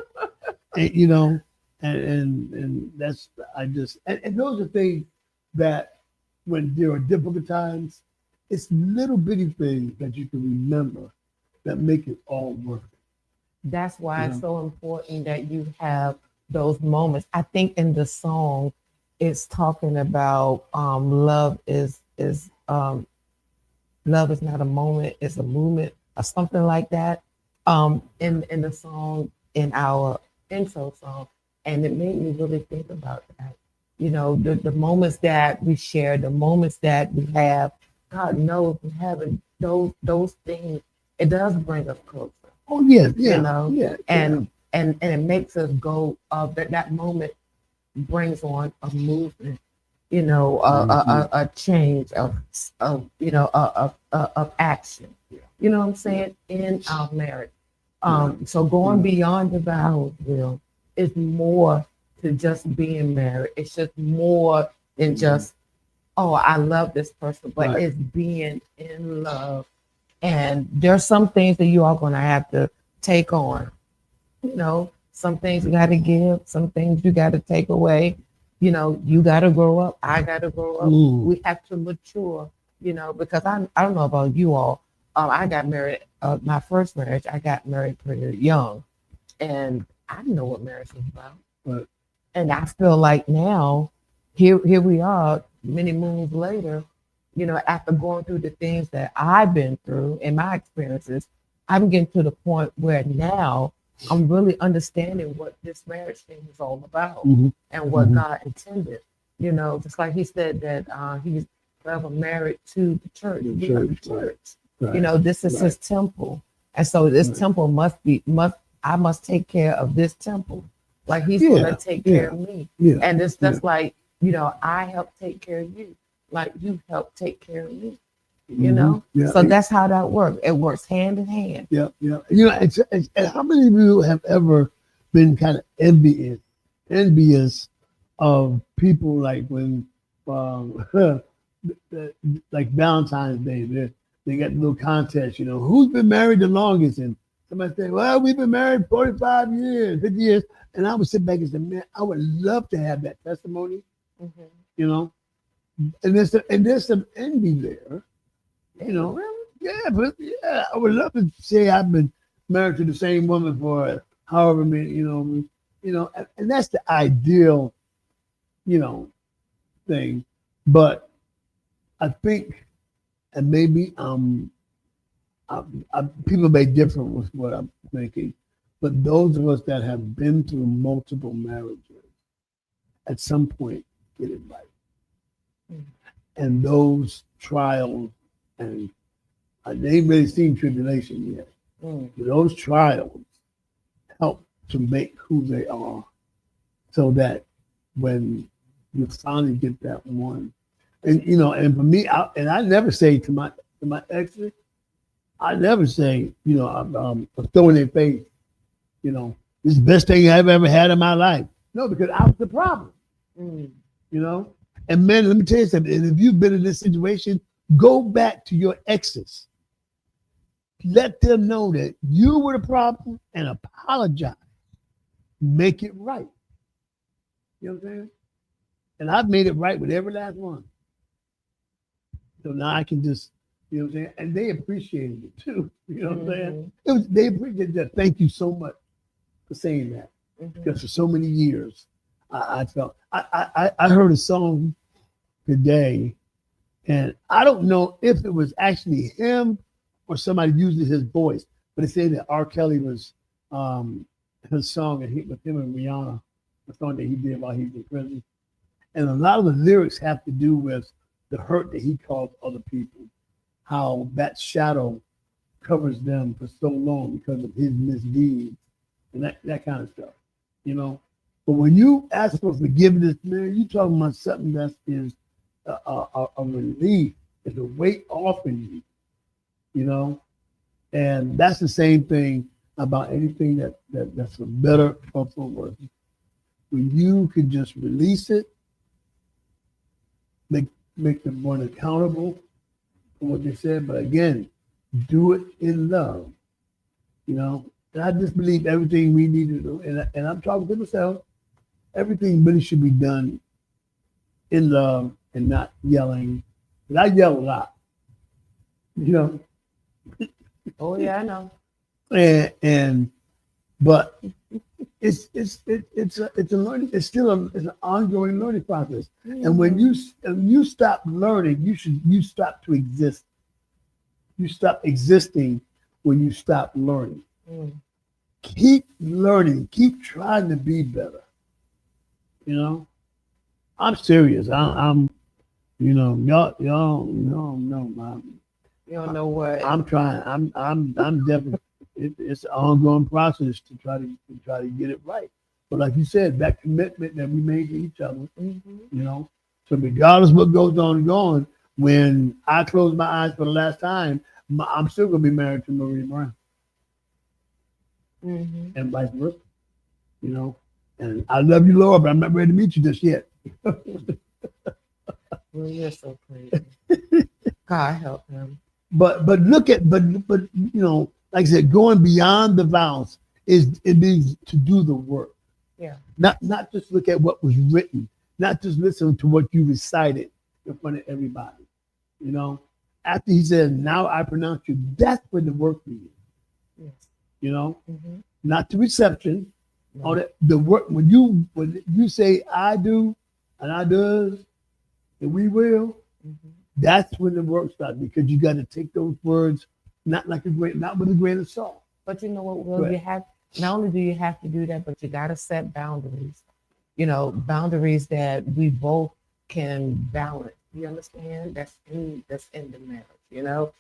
Speaker 3: and that's, and those are things that when there are difficult times, it's little bitty things that you can remember that make it all worth it.
Speaker 4: That's why it's so important that you have those moments. I think in the song, it's talking about love is not a moment, it's a movement or something like that. In the song, in our intro song, and it made me really think about that. The moments that we share, the moments that we have. God knows we having those things. It does bring us closer.
Speaker 3: Oh yeah.
Speaker 4: And it makes us go. That moment brings on a movement. A change of action. You know what I'm saying in our marriage. So going beyond the vows, Will, is more to just being married. It's just more than just, oh, I love this person, but it's being in love. And there's some things that you are going to have to take on. Some things you got to give, some things you got to take away. You got to grow up. I got to grow up. We have to mature, because I don't know about you all. I got married, my first marriage, I got married pretty young. And I didn't know what marriage was about.
Speaker 3: Right.
Speaker 4: And I feel like now, here we are, many moons later, after going through the things that I've been through in my experiences, I'm getting to the point where now I'm really understanding what this marriage thing is all about and what God intended. Just like he said that he's forever married to the church. We are the church. Right. This is his temple. And so this temple I must take care of this temple. Like he's going to take care of me. Yeah. And it's just like, I help take care of you. Like you help take care of me. So that's how that works. It works hand in hand.
Speaker 3: Yeah. It's how many of you have ever been kind of envious of people like when like Valentine's Day, they got a little contest, who's been married the longest? And somebody say, well, we've been married 45 years, 50 years. And I would sit back and say, man, I would love to have that testimony, and there's some envy there, Really? Yeah, I would love to say I've been married to the same woman for however many, and that's the ideal, thing. But I think, and maybe people may differ with what I'm thinking, but those of us that have been through multiple marriages at some point get it right. And those trials, and they ain't really seen tribulation yet. Those trials help to make who they are, so that when you finally get that one, And you know, and for me, I never say to my exes, I never say, you know, I'm throwing their face, you know, this is the best thing I've ever had in my life. No, because I was the problem,
Speaker 4: Mm.
Speaker 3: you know. And man, let me tell you something. And if you've been in this situation, go back to your exes. Let them know that you were the problem and apologize. Make it right. You know what I'm saying? And I've made it right with every last one. So now I can just, you know what I'm saying? And they appreciated it too. You know what I'm saying? They appreciated that. Thank you so much for saying that. Because for so many years, I felt, I heard a song today, and I don't know if it was actually him or somebody using his voice, but it said that R. Kelly was his song and with him and Rihanna, the song that he did while he was in prison. And a lot of the lyrics have to do with the hurt that he caused other people, how that shadow covers them for so long because of his misdeeds and that kind of stuff, you know. But when you ask for forgiveness, man, you talking about something that is a relief, it's a weight off in you know. And that's the same thing about anything that's a better or for worse. When you can just release it, make them more accountable for what they said, but again, do it in love, you know. And I just believe everything we need to do, and I'm talking to myself, everything really should be done in love and not yelling. And I yell a lot, you know.
Speaker 4: Oh yeah, I know.
Speaker 3: But it's a learning. It's an ongoing learning process. And when you stop learning, you stop to exist. You stop existing when you stop learning. Keep learning. Keep trying to be better. You know, I'm serious. I'm you know, y'all know.
Speaker 4: You don't know what.
Speaker 3: I'm trying. I'm definitely. It's an ongoing process to try to get it right. But like you said, that commitment that we made to each other, you know. So regardless of what goes on, when I close my eyes for the last time, I'm still gonna be married to Marie Brown, and vice versa. You know. And I love you, Laura, but I'm not ready to meet you just yet.
Speaker 4: Well, you're so crazy. God help him.
Speaker 3: But you know, like I said, going beyond the vows it means to do the work.
Speaker 4: Yeah.
Speaker 3: Not just look at what was written, not just listen to what you recited in front of everybody. You know, after he said, "Now I pronounce you," that's when the work begins.
Speaker 4: Yes.
Speaker 3: You know, not the reception. No. Or the work when you say "I do" and "I does" and "we will," that's when the work starts, because you got to take those words not with a grain of salt.
Speaker 4: But you know what, Will? You have not only do you have to do that, but you got to set boundaries. You know, boundaries that we both can balance. You understand? That's in the marriage. You know,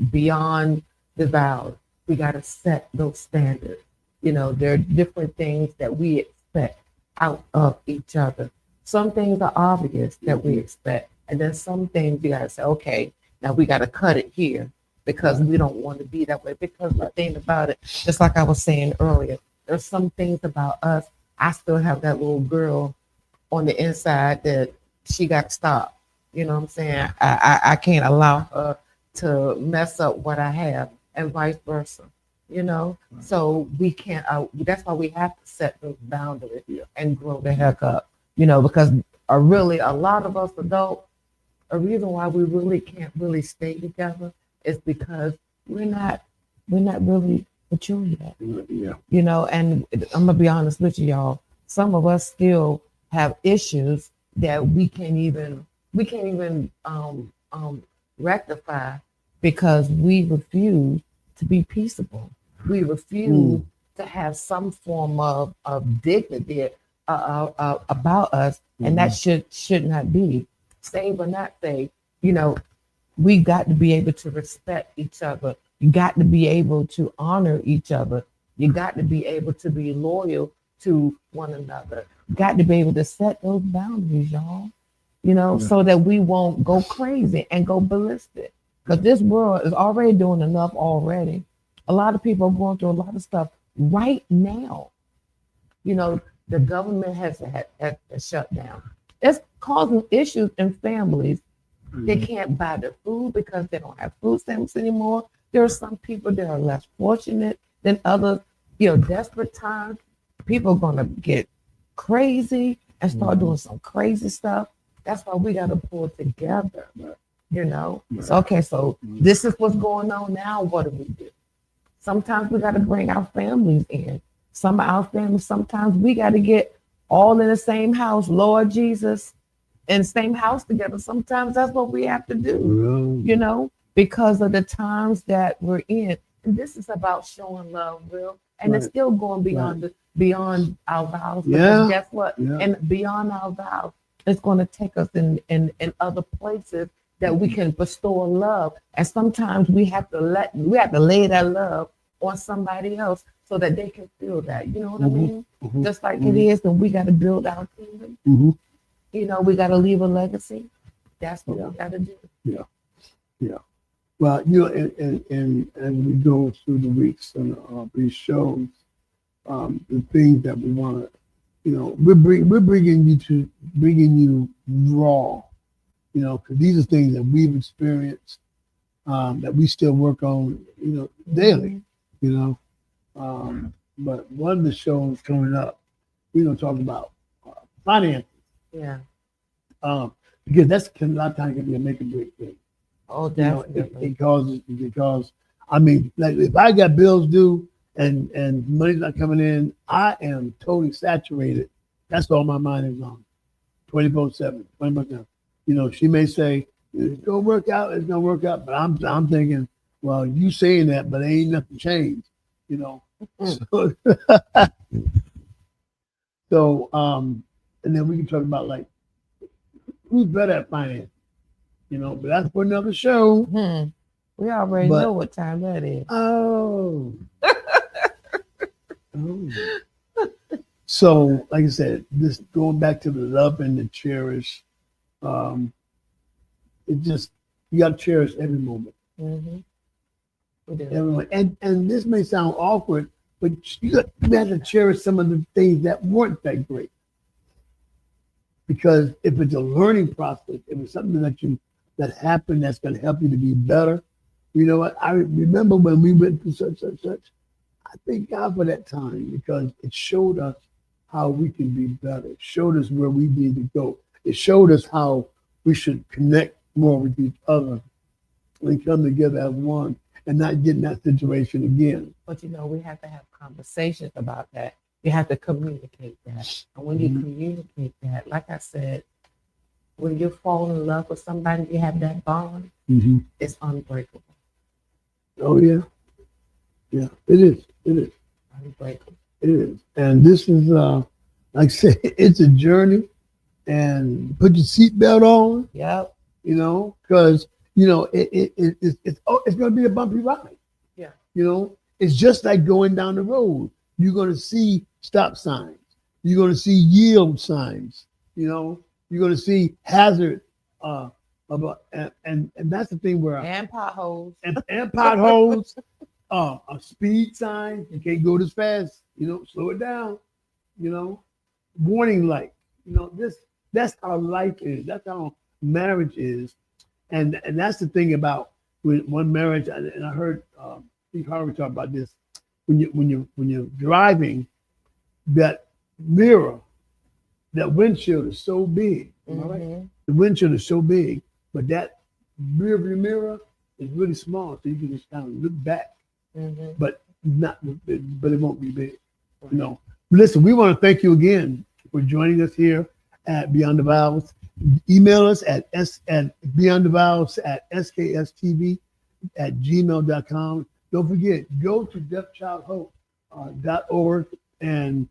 Speaker 4: beyond the vows, we got to set those standards. You know, there are different things that we expect out of each other. Some things are obvious that we expect, and then some things you got to say, okay, now we got to cut it here because we don't want to be that way. Because the thing about it, just like I was saying earlier, there's some things about us. I still have that little girl on the inside that she got to stop. You know what I'm saying? I can't allow her to mess up what I have, and vice versa. You know, so we can't. That's why we have to set those boundaries and grow the heck up. You know, because really a lot of us adults, a reason why we really can't really stay together is because we're not really mature yet. Yeah. You know, and I'm gonna be honest with you, y'all. Some of us still have issues that we can't even rectify because we refuse to be peaceable. We refuse to have some form of dignity about us, and that should not be. Save or not save, you know, we got to be able to respect each other. You got to be able to honor each other. You got to be able to be loyal to one another. You got to be able to set those boundaries, y'all. so that we won't go crazy and go ballistic. Because this world is already doing enough already. A lot of people are going through a lot of stuff right now. The government has shut down. It's causing issues in families. They can't buy their food because they don't have food stamps anymore. There are some people that are less fortunate than others. Desperate times, people are going to get crazy and start doing some crazy stuff. That's why we got to pull together, So this is what's going on now. What do we do? Sometimes we got to bring our families in. Some of our families, sometimes we got to get all in the same house, Lord Jesus, in the same house together. Sometimes that's what we have to do, because of the times that we're in. And this is about showing love, Will. And it's still going beyond our vows. Because guess what? And beyond our vows, it's going to take us in other places that we can bestow love. And sometimes we have to lay that love on somebody else so that they can feel that. You know what I mean? Just like it is when we got to build our kingdom. We got to leave a legacy. That's what we got to do.
Speaker 3: Yeah. Well, and as we go through the weeks and these shows, the things that we want to, we're bringing you raw, because these are things that we've experienced, that we still work on, daily, but one of the shows coming up, we're going to talk about finances.
Speaker 4: Yeah.
Speaker 3: Because that's a lot of times can be a make or break thing.
Speaker 4: Oh, definitely.
Speaker 3: Because I mean, like if I got bills due and money's not coming in, I am totally saturated. That's all my mind is on. 24/7, 24/7. She may say it's gonna work out, but I'm thinking, well, you saying that, but ain't nothing changed. So and then we can talk about like who's better at finance. But that's for another show.
Speaker 4: We already know what time that is.
Speaker 3: Oh. So, like I said, this going back to the love and the cherish, it just, you got to cherish every moment. Every moment. And this may sound awkward, but you got to cherish some of the things that weren't that great. Because if it's a learning process, if it's something that happened that's going to help you to be better, you know what? I remember when we went through such. I thank God for that time because it showed us how we can be better. It showed us where we need to go. It showed us how we should connect more with each other and come together as one and not get in that situation again.
Speaker 4: But we have to have conversations about that. You have to communicate that. And when you communicate that, like I said, when you fall in love with somebody, you have that bond, it's unbreakable.
Speaker 3: Oh, yeah. Yeah, it is.
Speaker 4: Unbreakable.
Speaker 3: It is. And this is, like I said, it's a journey. And put your seatbelt on.
Speaker 4: Yep.
Speaker 3: Because, it's going to be a bumpy ride.
Speaker 4: Yeah.
Speaker 3: It's just like going down the road. You're going to see stop signs. You're going to see yield signs. You're going to see hazard. And that's the thing where
Speaker 4: and potholes
Speaker 3: and potholes, speed signs. You can't go this fast. Slow it down. Warning light. That's how life is. That's how marriage is, and that's the thing about when one marriage. And I heard Steve Harvey talk about this. When you're driving, that mirror, that windshield is so big. Am I right? The windshield is so big, but that rear view mirror is really small, so you can just kind of look back, but it won't be big. Listen, we want to thank you again for joining us here at Beyond the Vows. Email us at beyondthevowls@skstv@gmail.com. Don't forget, go to deafchildhope.org and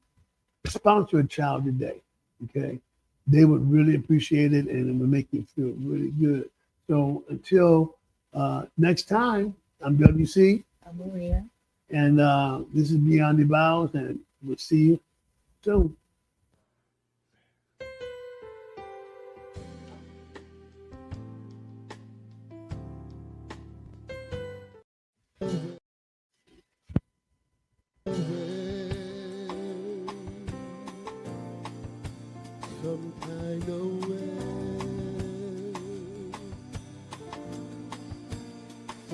Speaker 3: sponsor a child today. Okay, they would really appreciate it, and it would make you feel really good. So until next time, I'm WC.
Speaker 4: I'm Maria.
Speaker 3: And this is Beyond the Vows, and we'll see you soon.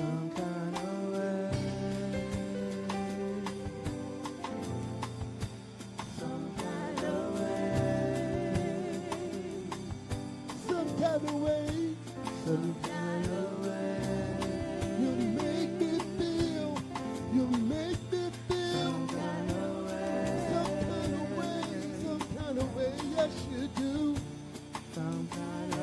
Speaker 1: some kind of way. Some kind of way.
Speaker 8: Some kind of way.
Speaker 1: Some kind of way.
Speaker 8: You make me feel. You make me feel.
Speaker 1: Some kind of way.
Speaker 8: Some kind of way. Some kind of way. Yes, you do.
Speaker 1: Some kind of